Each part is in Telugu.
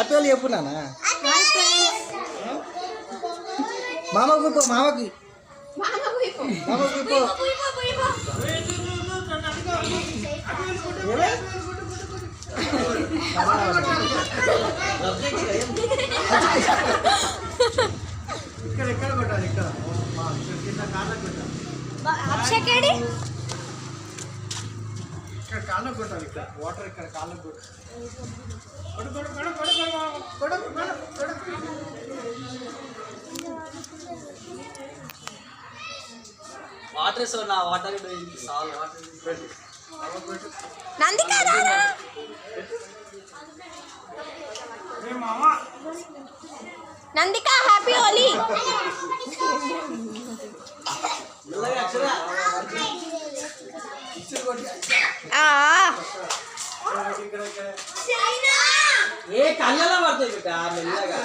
హ్యాపీ వాళ్ళు చెప్పు నాన్న. మామకు పో, మామకి మామకి పో. ఇక్కడ ఎక్కడ కొట్టాలి? ఇక్కడ అక్షకేడి ఇక్కడ కాళ్ళకు కొట్టాలి. ఇక్కడ వాటర్ ఇక్కడ కాళ్ళకు కొట్టాలి. వాటర్ సో నా వాటర్ సాల్ వాటర్ నందిక రారా నందిక హ్యాపీ హోలీ. ఏ కళ్ళలో పడుతుంది బిడ్డ మెల్లగా.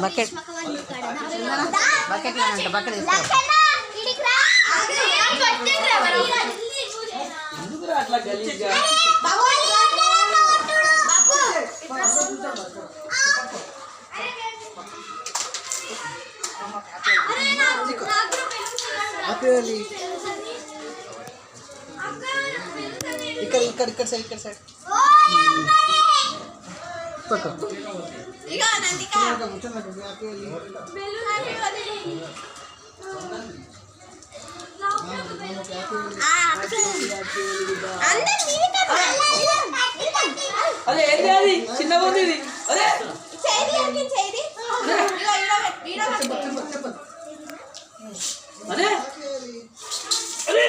బకెట్ బకెట్ బకెట్ ఎందుకురా అట్లా గలీజ్గా? ఇక్కడ ఇక్కడ ఇక్కడ సైడ్ ఇక్కడ సైడ్ అదే ఏంటి అది చిన్న ఉంది ఇది. అదే అదే అదే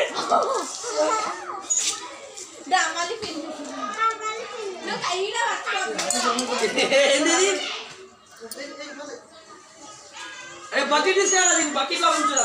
బకెట్ తీసుకురా, బకెట్ లో ఉంచుదా.